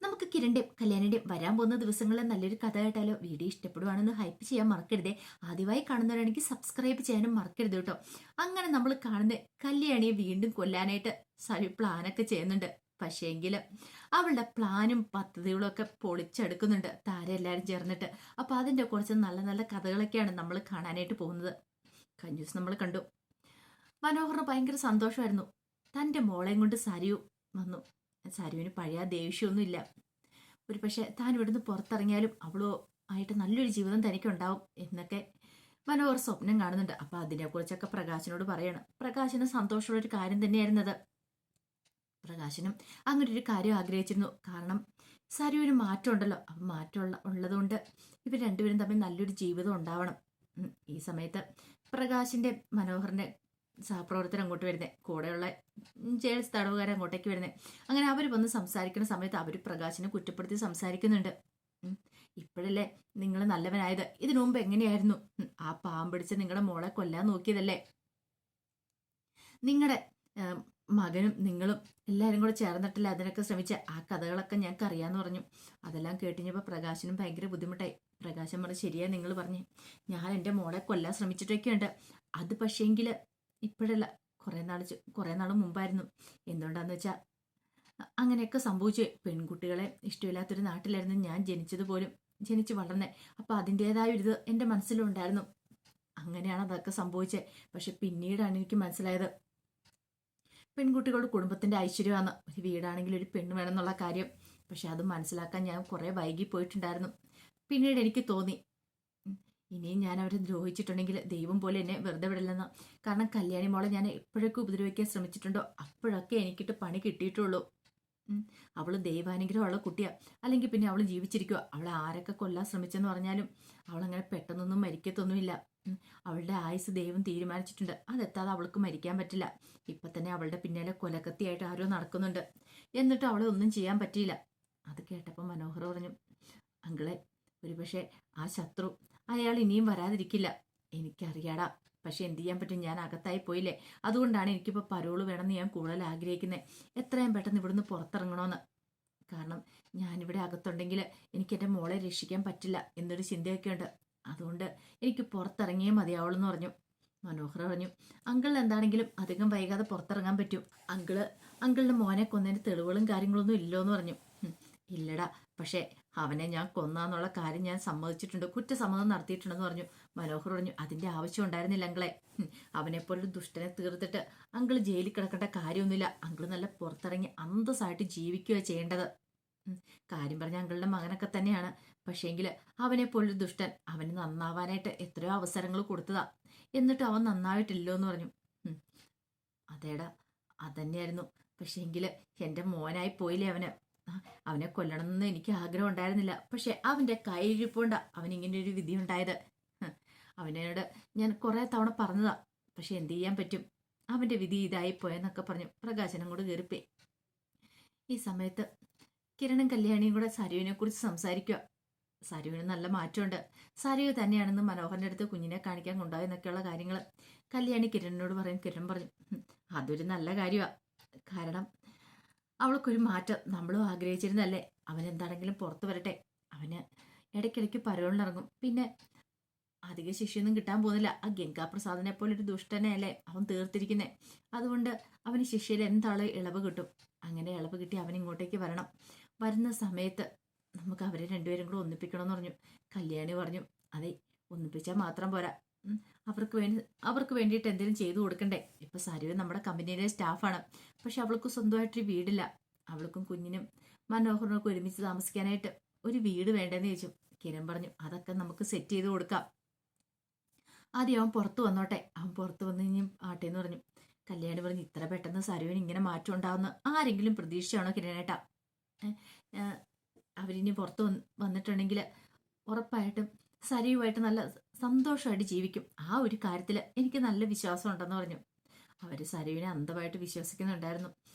നമുക്ക് കിരണിന്റെയും കല്യാണിന്റെയും വരാൻ പോകുന്ന ദിവസങ്ങളിൽ നല്ലൊരു കഥ കേട്ടാലോ? വീഡിയോ ഇഷ്ടപ്പെടുവാണെന്ന് ഹൈപ്പ് ചെയ്യാൻ മറക്കരുതേ. ആദ്യമായി കാണുന്നവരാണെങ്കിൽ സബ്സ്ക്രൈബ് ചെയ്യാനും മറക്കരുത് കേട്ടോ. അങ്ങനെ നമ്മൾ കാണുന്ന കല്യാണിയെ വീണ്ടും കൊല്ലാനായിട്ട് സരി പ്ലാനൊക്കെ ചെയ്യുന്നുണ്ട്. പക്ഷേങ്കില് അവളുടെ പ്ലാനും പദ്ധതികളും ഒക്കെ പൊളിച്ചെടുക്കുന്നുണ്ട് താരെല്ലാരും ചേർന്നിട്ട്. അപ്പൊ അതിന്റെ കുറച്ച് നല്ല നല്ല കഥകളൊക്കെയാണ് നമ്മൾ കാണാനായിട്ട് പോകുന്നത്. കഴിഞ്ഞ ദിവസം നമ്മൾ കണ്ടു, മനോഹറിന് ഭയങ്കര സന്തോഷമായിരുന്നു. തന്റെ മോളെയും കൊണ്ട് സരിയു വന്നു. സരുവിന് പഴയ ദേഷ്യമൊന്നുമില്ല. ഒരു പക്ഷെ താൻ ഇവിടുന്ന് പുറത്തിറങ്ങിയാലും അവളോ ആയിട്ട് നല്ലൊരു ജീവിതം തനിക്കുണ്ടാവും എന്നൊക്കെ മനോഹർ സ്വപ്നം കാണുന്നുണ്ട്. അപ്പൊ അതിനെക്കുറിച്ചൊക്കെ പ്രകാശിനോട് പറയണം. പ്രകാശിന് സന്തോഷമുള്ള ഒരു കാര്യം തന്നെയായിരുന്നത്. പ്രകാശനും അങ്ങനെ ഒരു കാര്യം ആഗ്രഹിച്ചിരുന്നു. കാരണം സരുവിന് മാറ്റം ഉണ്ടല്ലോ. അപ്പൊ മാറ്റമുള്ള ഉള്ളതുകൊണ്ട് ഇവർ രണ്ടുപേരും തമ്മിൽ നല്ലൊരു ജീവിതം ഉണ്ടാവണം. ഈ സമയത്ത് പ്രകാശിന്റെ മനോഹറിന്റെ സഹപ്രവർത്തനം അങ്ങോട്ട് വരുന്നത്, കൂടെയുള്ള ജയിൽസ് തടവുകാരെ അങ്ങോട്ടേക്ക് വരുന്നത്. അങ്ങനെ അവർ വന്ന് സംസാരിക്കുന്ന സമയത്ത് അവർ പ്രകാശിനെ കുറ്റപ്പെടുത്തി സംസാരിക്കുന്നുണ്ട്. ഇപ്പോഴല്ലേ നിങ്ങൾ നല്ലവനായത്, ഇതിനു മുമ്പ് എങ്ങനെയായിരുന്നു? ആ പാമ്പിടിച്ച് നിങ്ങളുടെ മോളെ കൊല്ലാൻ നോക്കിയതല്ലേ? നിങ്ങളുടെ മകനും നിങ്ങളും എല്ലാവരും കൂടെ ചേർന്നിട്ടില്ല അതിനൊക്കെ ശ്രമിച്ച ആ കഥകളൊക്കെ ഞങ്ങൾക്ക് അറിയാമെന്ന് പറഞ്ഞു. അതെല്ലാം കേട്ടിഞ്ഞപ്പോൾ പ്രകാശനും ഭയങ്കര ബുദ്ധിമുട്ടായി. പ്രകാശൻ പറഞ്ഞു, ശരിയാ നിങ്ങൾ പറഞ്ഞു, ഞാൻ എൻ്റെ മോളെ കൊല്ലാൻ ശ്രമിച്ചിട്ടൊക്കെയുണ്ട്. അത് പക്ഷേങ്കിൽ ഇപ്പോഴല്ല, കുറേ നാൾ മുമ്പായിരുന്നു. എന്തുകൊണ്ടാന്ന് വെച്ചാൽ അങ്ങനെയൊക്കെ സംഭവിച്ചു. പെൺകുട്ടികളെ ഇഷ്ടമില്ലാത്തൊരു നാട്ടിലായിരുന്നു ഞാൻ ജനിച്ചു വളർന്നേ. അപ്പൊ അതിൻ്റെതായ ഒരു ഇത് എൻ്റെ മനസ്സിലുണ്ടായിരുന്നു. അങ്ങനെയാണ് അതൊക്കെ സംഭവിച്ചത്. പക്ഷെ പിന്നീടാണ് എനിക്ക് മനസ്സിലായത് പെൺകുട്ടികളുടെ കുടുംബത്തിന്റെ ഐശ്വര്യമാണ് ഒരു വീടാണെങ്കിൽ ഒരു പെണ്ണ് വേണമെന്നുള്ള കാര്യം. പക്ഷെ അത് മനസ്സിലാക്കാൻ ഞാൻ കുറെ വൈകി പോയിട്ടുണ്ടായിരുന്നു. പിന്നീട് എനിക്ക് തോന്നി ഇനിയും ഞാൻ അവരെ ദ്രോഹിച്ചിട്ടുണ്ടെങ്കിൽ ദൈവം പോലെ എന്നെ വെറുതെ വിടില്ലെന്ന്. കാരണം കല്യാണി മോളെ ഞാൻ എപ്പോഴൊക്കെ ഉപദ്രവിക്കാൻ ശ്രമിച്ചിട്ടുണ്ടോ അപ്പോഴൊക്കെ എനിക്കിട്ട് പണി കിട്ടിയിട്ടുള്ളൂ. അവള് ദൈവാനുഗ്രഹമുള്ള കുട്ടിയാ. അല്ലെങ്കിൽ പിന്നെ അവൾ ജീവിച്ചിരിക്കുക. അവളെ ആരൊക്കെ കൊല്ലാൻ ശ്രമിച്ചെന്ന് പറഞ്ഞാലും അവളങ്ങനെ പെട്ടെന്നൊന്നും മരിക്കത്തൊന്നുമില്ല. അവളുടെ ആയുസ് ദൈവം തീരുമാനിച്ചിട്ടുണ്ട്. അതെത്താതെ അവൾക്ക് മരിക്കാൻ പറ്റില്ല. ഇപ്പൊ തന്നെ അവളുടെ പിന്നാലെ കൊലക്കത്തിയായിട്ട് ആരോ നടക്കുന്നുണ്ട്. എന്നിട്ട് അവളെ ഒന്നും ചെയ്യാൻ പറ്റിയില്ല. അത് കേട്ടപ്പോൾ മനോഹർ പറഞ്ഞു, അങ്കിളെ, ഒരുപക്ഷെ ആ ശത്രു അയാൾ ഇനിയും വരാതിരിക്കില്ല. എനിക്കറിയാടാ. പക്ഷെ എന്ത് ചെയ്യാൻ പറ്റും, ഞാൻ അകത്തായി പോയില്ലേ. അതുകൊണ്ടാണ് എനിക്കിപ്പോൾ പരോള് വേണമെന്ന് ഞാൻ കൂടുതൽ ആഗ്രഹിക്കുന്നത്. എത്രയും പെട്ടെന്ന് ഇവിടുന്ന് പുറത്തിറങ്ങണമെന്ന്. കാരണം ഞാനിവിടെ അകത്തുണ്ടെങ്കിൽ എനിക്ക് എൻ്റെ മോളെ രക്ഷിക്കാൻ പറ്റില്ല എന്നൊരു ചിന്തയൊക്കെ ഉണ്ട്. അതുകൊണ്ട് എനിക്ക് പുറത്തിറങ്ങിയേ മതിയാവുള്ളൂ പറഞ്ഞു. മനോഹർ പറഞ്ഞു, അങ്കിളിന് എന്താണെങ്കിലും അധികം വൈകാതെ പുറത്തിറങ്ങാൻ പറ്റും. അങ്കിളിന്റെ മോനെ കൊന്നതിന് തെളിവുകളും കാര്യങ്ങളൊന്നും ഇല്ലോ എന്ന് പറഞ്ഞു. ഇല്ലടാ, പക്ഷെ അവനെ ഞാൻ കൊന്നാന്നുള്ള കാര്യം ഞാൻ സമ്മതിച്ചിട്ടുണ്ട്, കുറ്റസമ്മതം നടത്തിയിട്ടുണ്ടെന്ന് പറഞ്ഞു. മനോഹർ പറഞ്ഞു, അതിന്റെ ആവശ്യം ഉണ്ടായിരുന്നില്ല അങ്കിളെ. അവനെപ്പോലൊരു ദുഷ്ടനെ തീർത്തിട്ട് അങ്കിള് ജയിലിൽ കിടക്കേണ്ട കാര്യമൊന്നുമില്ല. അങ്കിള് നല്ല പുറത്തിറങ്ങി അന്തസ്സായിട്ട് ജീവിക്കുക ചെയ്യേണ്ടത്. കാര്യം പറഞ്ഞ അങ്കിളുടെ മകനൊക്കെ തന്നെയാണ്. പക്ഷേങ്കിൽ അവനെ പോലൊരു ദുഷ്ടൻ അവന് നന്നാവാനായിട്ട് എത്രയോ അവസരങ്ങൾ കൊടുത്തതാ. എന്നിട്ട് അവൻ നന്നായിട്ടില്ലോ എന്ന് പറഞ്ഞു. അതേടാ, അതന്നെയായിരുന്നു. പക്ഷേങ്കിൽ എൻ്റെ മോനായി പോയില്ലേ അവന്. അവനെ കൊല്ലണമെന്ന് എനിക്ക് ആഗ്രഹം ഉണ്ടായിരുന്നില്ല. പക്ഷെ അവന്റെ കയ്യിരിപ്പോണ്ട അവനിങ്ങനെ ഒരു വിധി ഉണ്ടായത്. അവനോട് ഞാൻ കുറെ തവണ പറഞ്ഞതാ. പക്ഷെ എന്ത് ചെയ്യാൻ പറ്റും, അവന്റെ വിധി ഇതായി പോയെന്നൊക്കെ പറഞ്ഞു. പ്രകാശനം കൂടെ കയറിപ്പോയി. ഈ സമയത്ത് കിരണും കല്യാണിയും കൂടെ സരുവിനെ കുറിച്ച് സംസാരിക്കുക. സരുവിന് നല്ല മാറ്റമുണ്ട്. സരു തന്നെയാണെന്ന് മനോഹറിന്റെ അടുത്ത് കുഞ്ഞിനെ കാണിക്കാൻ കൊണ്ടുപോയെന്നൊക്കെയുള്ള കാര്യങ്ങൾ കല്യാണി കിരണിനോട് പറയും. കിരൺ പറഞ്ഞു, അതൊരു നല്ല കാര്യമാണ്. കാരണം അവൾക്കൊരു മാറ്റം നമ്മളും ആഗ്രഹിച്ചിരുന്നല്ലേ. അവൻ എന്താണെങ്കിലും പുറത്തു വരട്ടെ. അവന് ഇടയ്ക്കിടയ്ക്ക് പരോളിനിറങ്ങും. പിന്നെ അധിക ശിക്ഷയൊന്നും കിട്ടാൻ പോകുന്നില്ല. ആ ഗംഗാപ്രസാദിനെ പോലെ ഒരു ദുഷ്ടനെ അല്ലേ അവൻ തീർത്തിരിക്കുന്നേ. അതുകൊണ്ട് അവന് ശിക്ഷയിൽ എന്താള് ഇളവ് കിട്ടും. അങ്ങനെ ഇളവ് കിട്ടി അവൻ ഇങ്ങോട്ടേക്ക് വരണം. വരുന്ന സമയത്ത് നമുക്ക് അവരെ രണ്ടുപേരും കൂടെ ഒന്നിപ്പിക്കണമെന്ന് പറഞ്ഞു. കല്യാണി പറഞ്ഞു, അതെ, ഒന്നിപ്പിച്ചാൽ മാത്രം പോരാ, അവർക്ക് വേണ്ടിയിട്ട് എന്തെങ്കിലും ചെയ്തു കൊടുക്കണ്ടേ. ഇപ്പൊ സരുവ് നമ്മുടെ കമ്പനിയിലെ സ്റ്റാഫാണ്. പക്ഷെ അവൾക്ക് സ്വന്തമായിട്ടൊരു വീടില്ല. അവൾക്കും കുഞ്ഞിനും മനോഹറിനൊക്കെ ഒരുമിച്ച് താമസിക്കാനായിട്ട് ഒരു വീട് വേണ്ടെന്ന് ചോദിച്ചു. കിരൺ പറഞ്ഞു, അതൊക്കെ നമുക്ക് സെറ്റ് ചെയ്ത് കൊടുക്കാം. ആദ്യം അവൻ പുറത്തു വന്നോട്ടെ, അവൻ പുറത്തു വന്നു കഴിഞ്ഞാൽ ആട്ടേന്ന് പറഞ്ഞു. കല്യാണി പറഞ്ഞു, ഇത്ര പെട്ടെന്ന് സരുവിന് ഇങ്ങനെ മാറ്റം ഉണ്ടാവുന്ന ആരെങ്കിലും പ്രതീക്ഷയാണോ കിരണേട്ടാ? അവരിനി പുറത്തു വന്നിട്ടുണ്ടെങ്കിൽ ഉറപ്പായിട്ടും സരിയുമായിട്ട് നല്ല സന്തോഷമായിട്ട് ജീവിക്കും. ആ ഒരു കാര്യത്തിൽ എനിക്ക് നല്ല വിശ്വാസം ഉണ്ടെന്ന് പറഞ്ഞു. അവർ സരുവിനെ അന്ധമായിട്ട് വിശ്വസിക്കുന്നുണ്ടായിരുന്നു.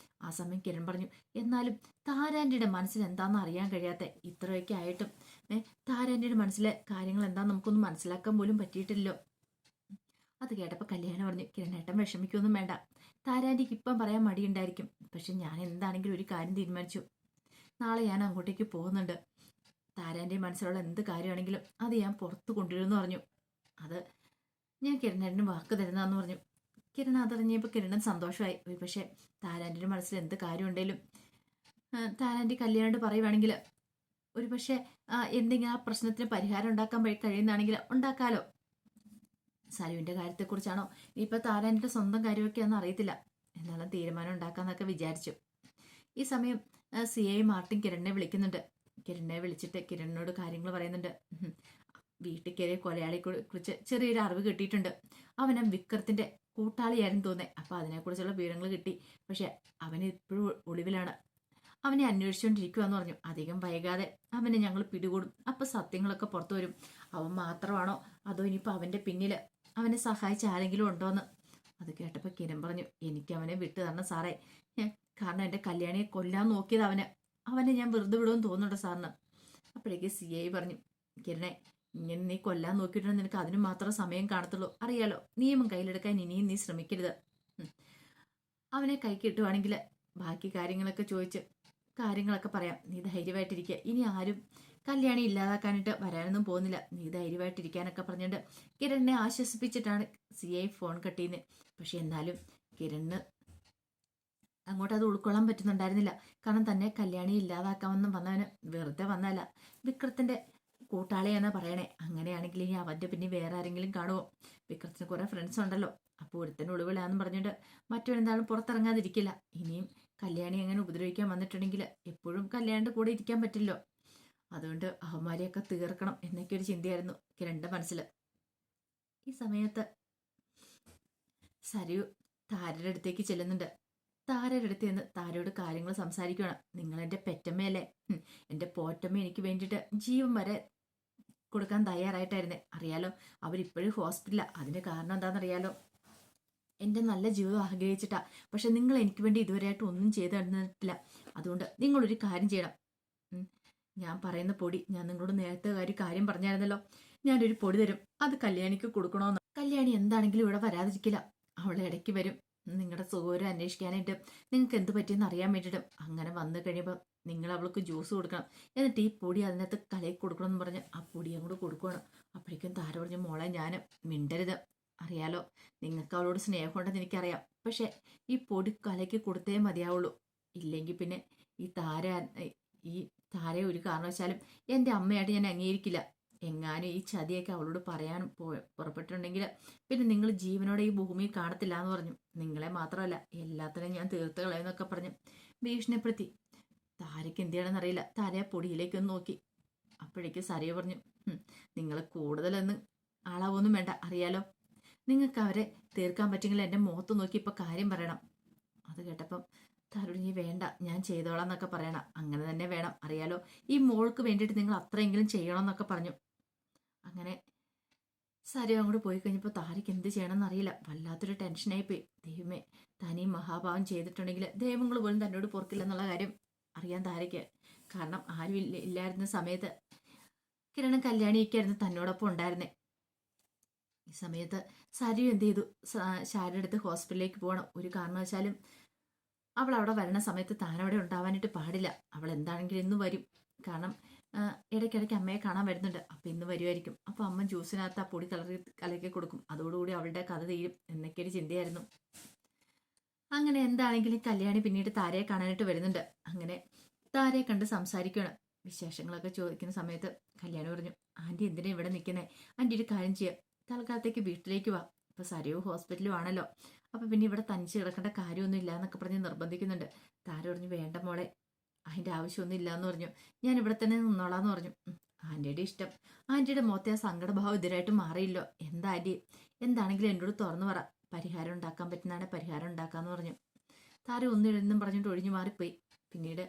ആ സമയം കിരൺ പറഞ്ഞു, എന്നാലും താരാൻ്റിയുടെ മനസ്സിൽ എന്താണെന്ന് അറിയാൻ കഴിയാത്ത ഇത്രയൊക്കെ ആയിട്ടും താരാൻ്റിയുടെ മനസ്സിലെ കാര്യങ്ങൾ എന്താണെന്ന് നമുക്കൊന്നും മനസ്സിലാക്കാൻ പോലും പറ്റിയിട്ടില്ലല്ലോ. അത് കേട്ടപ്പോൾ കല്യാണം പറഞ്ഞു, കിരണേട്ടൻ വിഷമിക്കൊന്നും വേണ്ട. താരാൻ്റിക്ക് ഇപ്പം പറയാൻ മടിയുണ്ടായിരിക്കും. പക്ഷെ ഞാൻ എന്താണെങ്കിലും ഒരു കാര്യം തീരുമാനിച്ചു. നാളെ ഞാൻ അങ്ങോട്ടേക്ക് പോകുന്നുണ്ട്. താരാൻ്റെ മനസ്സിലുള്ള എന്ത് കാര്യമാണെങ്കിലും അത് ഞാൻ പുറത്ത് കൊണ്ടുവരുമെന്ന് പറഞ്ഞു. അത് ഞാൻ കിരണേട്ടന് വാക്ക് തരുന്നതെന്ന് പറഞ്ഞു. കിരൺ അതറിഞ്ഞപ്പോൾ കിരണൻ സന്തോഷമായി. ഒരു പക്ഷേ താരാൻ്റെ മനസ്സിൽ എന്ത് കാര്യം ഉണ്ടെങ്കിലും താരാൻ്റെ കല്യാണം പറയുവാണെങ്കിൽ ഒരു പക്ഷേ എന്തെങ്കിലും ആ പ്രശ്നത്തിന് പരിഹാരം ഉണ്ടാക്കാൻ കഴിയുന്നതാണെങ്കിൽ ഉണ്ടാക്കാലോ. സരുവിൻ്റെ കാര്യത്തെക്കുറിച്ചാണോ ഇനിയിപ്പോൾ താരാൻ്റെ സ്വന്തം കാര്യമൊക്കെയാണെന്ന് അറിയത്തില്ല. എന്നാലും തീരുമാനം ഉണ്ടാക്കാന്നൊക്കെ വിചാരിച്ചു. ഈ സമയം CI മാർട്ടിൻ കിരണിനെ വിളിക്കുന്നുണ്ട്. കിരണിനെ വിളിച്ചിട്ട് കിരണിനോട് കാര്യങ്ങൾ പറയുന്നുണ്ട്. വീട്ടിൽ കയറിയ കൊലയാളിയെ കുറിച്ച് ചെറിയൊരു അറിവ് കിട്ടിയിട്ടുണ്ട്. അവനെ വിക്രത്തിന്റെ കൂട്ടാളിയായിരുന്നു തോന്നേ. അപ്പൊ അതിനെക്കുറിച്ചുള്ള വിവരങ്ങൾ കിട്ടി. പക്ഷെ അവന് ഇപ്പോഴും ഒളിവിലാണ്. അവനെ അന്വേഷിച്ചുകൊണ്ടിരിക്കുവാന്ന് പറഞ്ഞു. അധികം വൈകാതെ അവനെ ഞങ്ങൾ പിടികൂടും. അപ്പൊ സത്യങ്ങളൊക്കെ പുറത്തു വരും. അവൻ മാത്രമാണോ അതോ ഇനിയിപ്പോൾ അവന്റെ പിന്നിൽ അവനെ സഹായിച്ച ആരെങ്കിലും ഉണ്ടോന്ന്. അത് കേട്ടപ്പോൾ കിരൺ പറഞ്ഞു, എനിക്ക് അവനെ വിട്ടു തരണം സാറേ. കാരണം എൻ്റെ കല്യാണിയെ കൊല്ലാൻ നോക്കിയത് അവനെ ഞാൻ വെറുതെ വിടുമെന്ന് തോന്നുന്നുണ്ടോ സാറിന്. അപ്പോഴേക്ക് CI പറഞ്ഞു, കിരണേ, ഇങ്ങനെ നീ കൊല്ലാൻ നോക്കിയിട്ടുണ്ടെങ്കിൽ നിനക്ക് അതിന് മാത്രം സമയം കാണത്തുള്ളൂ. അറിയാലോ, നിയമം കയ്യിലെടുക്കാൻ ഇനിയും നീ ശ്രമിക്കരുത്. അവനെ കൈ കിട്ടുവാണെങ്കിൽ ബാക്കി കാര്യങ്ങളൊക്കെ ചോദിച്ച് കാര്യങ്ങളൊക്കെ പറയാം. നീ ധൈര്യമായിട്ടിരിക്കുക. ഇനി ആരും കല്യാണി ഇല്ലാതാക്കാനായിട്ട് വരാനൊന്നും പോകുന്നില്ല. നീ ധൈര്യമായിട്ടിരിക്കാനൊക്കെ പറഞ്ഞിട്ട് കിരണിനെ ആശ്വസിപ്പിച്ചിട്ടാണ് CI ഫോൺ കട്ട് ചെയ്യുന്നത്. പക്ഷെ എന്നാലും കിരണിന് അങ്ങോട്ട് അത് ഉൾക്കൊള്ളാൻ പറ്റുന്നുണ്ടായിരുന്നില്ല. കാരണം തന്നെ കല്യാണി ഇല്ലാതാക്കാമെന്ന് വന്നവന് വെറുതെ വന്നല്ല, വിക്രത്തിന്റെ കൂട്ടാളിയെന്നാ പറയണേ. അങ്ങനെയാണെങ്കിൽ ഇനി അവന്റെ പിന്നെ വേറെ ആരെങ്കിലും കാണുമോ? വിക്രത്തിന് കുറെ ഫ്രണ്ട്സ് ഉണ്ടല്ലോ. അപ്പോൾ ഒരുത്തന്നെ ഒളിവിലാന്ന് പറഞ്ഞിട്ട് മറ്റൊരെന്താളും പുറത്തിറങ്ങാതിരിക്കില്ല. ഇനിയും കല്യാണി അങ്ങനെ ഉപദ്രവിക്കാൻ വന്നിട്ടുണ്ടെങ്കിൽ എപ്പോഴും കല്യാണിന്റെ കൂടെ ഇരിക്കാൻ പറ്റില്ലോ. അതുകൊണ്ട് അവന്മാരെയൊക്കെ തീർക്കണം എന്നൊക്കെ ഒരു ചിന്തയായിരുന്നു കിരണിന്റെ മനസ്സിൽ. ഈ സമയത്ത് സരു താരയുടെ അടുത്തേക്ക് ചെല്ലുന്നുണ്ട്. താരയുടെ അടുത്ത് നിന്ന് താരയോട് കാര്യങ്ങൾ സംസാരിക്കുകയാണ്. നിങ്ങൾ എൻ്റെ പെറ്റമ്മയല്ലേ? എൻ്റെ പോറ്റമ്മ എനിക്ക് വേണ്ടിയിട്ട് ജീവൻ വരെ കൊടുക്കാൻ തയ്യാറായിട്ടായിരുന്നേ. അറിയാലോ, അവരിപ്പോഴും ഹോസ്പിറ്റലാണ്. അതിന് കാരണം എന്താണെന്നറിയാലോ? എൻ്റെ നല്ല ജീവിതം ആഗ്രഹിച്ചിട്ടാ. പക്ഷെ നിങ്ങൾ എനിക്ക് വേണ്ടി ഇതുവരെയായിട്ട് ഒന്നും ചെയ്തു തന്നിട്ടില്ല. അതുകൊണ്ട് നിങ്ങളൊരു കാര്യം ചെയ്യണം. ഞാൻ പറയുന്ന പൊടി, ഞാൻ നിങ്ങളോട് നേരത്തെ കാര്യം പറഞ്ഞായിരുന്നല്ലോ, ഞാനൊരു പൊടി തരും. അത് കല്യാണിക്ക് കൊടുക്കണമെന്ന്. കല്യാണി എന്താണെങ്കിലും ഇവിടെ വരാതിരിക്കില്ല. അവളെ ഇടയ്ക്ക് വരും നിങ്ങളുടെ സുഖം അന്വേഷിക്കാനായിട്ട്, നിങ്ങൾക്ക് എന്ത് പറ്റിയെന്ന് അറിയാൻ വേണ്ടിയിട്ടും. അങ്ങനെ വന്നു കഴിയുമ്പോൾ നിങ്ങൾ അവൾക്ക് ജ്യൂസ് കൊടുക്കണം. എന്നിട്ട് ഈ പൊടി അതിനകത്ത് കലയിൽ കൊടുക്കണം എന്ന് പറഞ്ഞ് ആ പൊടി അങ്ങോട്ട് കൊടുക്കുകയാണ്. അപ്പോഴേക്കും താര പറഞ്ഞു, മോളെ ഞാൻ മിണ്ടരുത്. അറിയാലോ, നിങ്ങൾക്ക് അവളോട് സ്നേഹമുണ്ടെന്ന് എനിക്കറിയാം. പക്ഷെ ഈ പൊടി കലയ്ക്ക് കൊടുത്തേ മതിയാവുള്ളൂ. ഇല്ലെങ്കിൽ പിന്നെ ഈ താരയെ ഒരു കാരണവശാലും എൻ്റെ അമ്മയായിട്ട് ഞാൻ അംഗീകരിക്കില്ല. എങ്ങാനും ഈ ചതിയൊക്കെ അവളോട് പറയാൻ പുറപ്പെട്ടിട്ടുണ്ടെങ്കിൽ പിന്നെ നിങ്ങൾ ജീവനോടെ ഈ ഭൂമിയിൽ കാണത്തില്ല എന്ന് പറഞ്ഞു. നിങ്ങളെ മാത്രമല്ല എല്ലാത്തിനും ഞാൻ തീർത്ത് കളയെന്നൊക്കെ പറഞ്ഞു ഭീഷണിപ്പെടുത്തി. താരയ്ക്ക് എന്ത് ചെയ്യണമെന്ന് അറിയില്ല. താര പൊടിയിലേക്കൊന്ന് നോക്കി. അപ്പോഴേക്കും സരിയ പറഞ്ഞു, നിങ്ങൾ കൂടുതലൊന്നും ആളാവൊന്നും വേണ്ട. അറിയാലോ, നിങ്ങൾക്ക് അവരെ തീർക്കാൻ പറ്റുമെങ്കിൽ എൻ്റെ മുഖത്ത് നോക്കി ഇപ്പൊ കാര്യം പറയണം. അത് കേട്ടപ്പം താരുണി, വേണ്ട ഞാൻ ചെയ്തോളാം എന്നൊക്കെ പറയണം. അങ്ങനെ തന്നെ വേണം. അറിയാലോ, ഈ മോൾക്ക് വേണ്ടിയിട്ട് നിങ്ങൾ അത്രയെങ്കിലും ചെയ്യണം എന്നൊക്കെ പറഞ്ഞു. അങ്ങനെ സരി അങ്ങോട്ട് പോയി കഴിഞ്ഞപ്പോൾ താരയ്ക്ക് എന്ത് ചെയ്യണമെന്ന് അറിയില്ല. വല്ലാത്തൊരു ടെൻഷനായി പോയി. ദൈവമേ, താനീ മഹാഭാവം ചെയ്തിട്ടുണ്ടെങ്കിൽ ദൈവങ്ങൾ പോലും തന്നോട് പൊറുക്കില്ല എന്നുള്ള കാര്യം അറിയാൻ താരയ്ക്ക്. കാരണം ആരും ഇല്ലായിരുന്ന സമയത്ത് കിരണം കല്യാണിയൊക്കെയായിരുന്നു തന്നോടൊപ്പം ഉണ്ടായിരുന്നേ. ഈ സമയത്ത് സരി എന്ത് ചെയ്തു, ശാരദ അടുത്ത് ഹോസ്പിറ്റലിലേക്ക് പോകണം. ഒരു കാരണവശാലും അവൾ അവിടെ വരണ സമയത്ത് താനവിടെ ഉണ്ടാവാനായിട്ട് പാടില്ല. അവൾ എന്താണെങ്കിലും ഇന്ന് വരും. കാരണം ഇടയ്ക്കിടയ്ക്ക് അമ്മയെ കാണാൻ വരുന്നുണ്ട്. അപ്പം ഇന്ന് വരുമായിരിക്കും. അപ്പോൾ അമ്മ ജ്യൂസിനകത്ത് ആ പൊടി കലക്കി കൊടുക്കും. അതോടുകൂടി അവളുടെ കഥ തീരും എന്നൊക്കെ ഒരു ചിന്തയായിരുന്നു. അങ്ങനെ എന്താണെങ്കിലും കല്യാണി പിന്നീട് താരയെ കാണാനായിട്ട് വരുന്നുണ്ട്. അങ്ങനെ താരയെ കണ്ട് സംസാരിക്കുകയാണ്. വിശേഷങ്ങളൊക്കെ ചോദിക്കുന്ന സമയത്ത് കല്യാണി പറഞ്ഞു, ആൻറ്റി എന്തിനാ ഇവിടെ നിൽക്കുന്നത്? ആൻറ്റി ഒരു കാര്യം ചെയ്യുക, തൽക്കാലത്തേക്ക് വീട്ടിലേക്ക് വാ. ഇപ്പൊ സരയു ഹോസ്പിറ്റലും ആണല്ലോ. അപ്പൊ പിന്നെ ഇവിടെ തനിച്ച് കിടക്കേണ്ട കാര്യമൊന്നും ഇല്ല എന്നൊക്കെ പറഞ്ഞ് നിർബന്ധിക്കുന്നുണ്ട്. താര പറഞ്ഞു, വേണ്ട മോളെ, അതിന്റെ ആവശ്യമൊന്നും ഇല്ല എന്ന് പറഞ്ഞു. ഞാൻ ഇവിടെ തന്നെ നിന്നോളാന്ന് പറഞ്ഞു. ആന്റിയുടെ ഇഷ്ടം. ആന്റിയുടെ മുഖത്തെ ആ സങ്കടഭാവം ഇതിനായിട്ട് മാറിയില്ലോ. എന്താ ആന്റി, എന്താണെങ്കിലും എന്നോട് തുറന്നു പറ. പരിഹാരം ഉണ്ടാക്കാൻ പറ്റുന്നതാണ് പരിഹാരം ഉണ്ടാക്കാന്ന് പറഞ്ഞു. താര ഒന്നിഴെന്നും പറഞ്ഞിട്ട് ഒഴിഞ്ഞു മാറിപ്പോയി. പിന്നീട്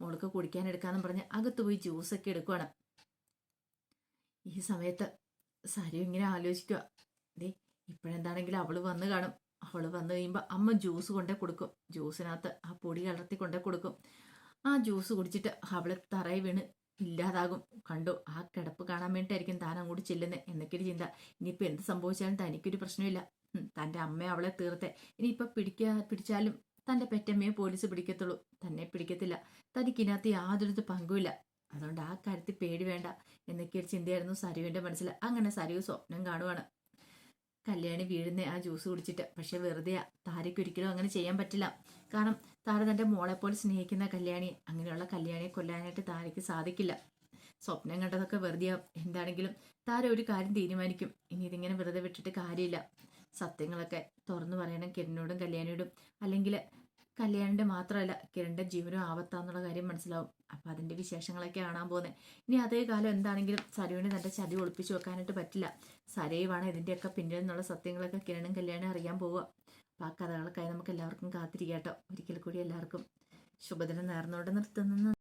മോൾക്ക് കുടിക്കാൻ എടുക്കാന്നും പറഞ്ഞ് അകത്ത് പോയി ജ്യൂസൊക്കെ എടുക്കുവാണ്. ഈ സമയത്ത് സരു ഇങ്ങനെ ആലോചിക്കുക, ദേ ഇപ്പോഴെന്താണെങ്കിലും അവള് വന്ന് കാണും. അവള് വന്നു കഴിയുമ്പോൾ അമ്മ ജ്യൂസ് കൊണ്ടേ കൊടുക്കും. ജ്യൂസിനകത്ത് ആ പൊടി കലർത്തി കൊണ്ടേ കൊടുക്കും. ആ ജ്യൂസ് കുടിച്ചിട്ട് അവള് തറയിൽ വീണ് ഇല്ലാതാകും. കണ്ടു, ആ കിടപ്പ് കാണാൻ വേണ്ടിയിട്ടായിരിക്കും താൻ അങ്ങോട്ട് ചെല്ലുന്നത് എന്നൊക്കെ ഒരു ചിന്ത. ഇനിയിപ്പോൾ എന്ത് സംഭവിച്ചാലും തനിക്കൊരു പ്രശ്നമില്ല. തൻ്റെ അമ്മ അവളെ തീർത്തെ. ഇനിയിപ്പോൾ പിടിച്ചാലും തൻ്റെ പെറ്റമ്മയെ പോലീസ് പിടിക്കത്തുള്ളൂ, തന്നെ പിടിക്കത്തില്ല. തനിക്കിനകത്ത് യാതൊരു പങ്കുമില്ല. അതുകൊണ്ട് ആ കാര്യത്തിൽ പേടി വേണ്ട എന്നൊക്കെയൊരു ചിന്തയായിരുന്നു സരുവിൻ്റെ മനസ്സിൽ. അങ്ങനെ സരു സ്വപ്നം കാണുവാണ് കല്യാണി വീഴുന്ന ആ ജ്യൂസ് കുടിച്ചിട്ട്. പക്ഷെ വെറുതെയാ, താരയ്ക്കൊരിക്കലും അങ്ങനെ ചെയ്യാൻ പറ്റില്ല. കാരണം താര തൻ്റെ മോളെപ്പോലെ സ്നേഹിക്കുന്ന കല്യാണി, അങ്ങനെയുള്ള കല്യാണിയെ കൊല്ലാനായിട്ട് താരയ്ക്ക് സാധിക്കില്ല. സ്വപ്നം കണ്ടതൊക്കെ വെറുതെയാവും. എന്താണെങ്കിലും താര ഒരു കാര്യം തീരുമാനിക്കും. ഇനി ഇതിങ്ങനെ വെറുതെ വിട്ടിട്ട് കാര്യമില്ല. സത്യങ്ങളൊക്കെ തുറന്നു പറയണം കിരണിനോടും കല്യാണിയോടും. അല്ലെങ്കിൽ കല്യാണിൻ്റെ മാത്രമല്ല കിരണിൻ്റെ ജീവനും ആപത്താന്നുള്ള കാര്യം മനസ്സിലാവും. അപ്പം അതിൻ്റെ വിശേഷങ്ങളൊക്കെ കാണാൻ പോകുന്നത്. ഇനി അതേ കാലം എന്താണെങ്കിലും സരുവിന് തൻ്റെ ചതി ഒളിപ്പിച്ചു വെക്കാനായിട്ട് പറ്റില്ല. സരയുവാണ് ഇതിൻ്റെയൊക്കെ പിന്നിൽ നിന്നുള്ള സത്യങ്ങളൊക്കെ കിരണും കല്യാണം അറിയാൻ പോവുക. അപ്പം ആ കഥകൾക്കായി നമുക്ക് എല്ലാവർക്കും കാത്തിരിക്കാം കേട്ടോ. ഒരിക്കൽ കൂടി എല്ലാവർക്കും ശുഭദിനം നേർന്നുകൊണ്ട് നിർത്തുന്നു.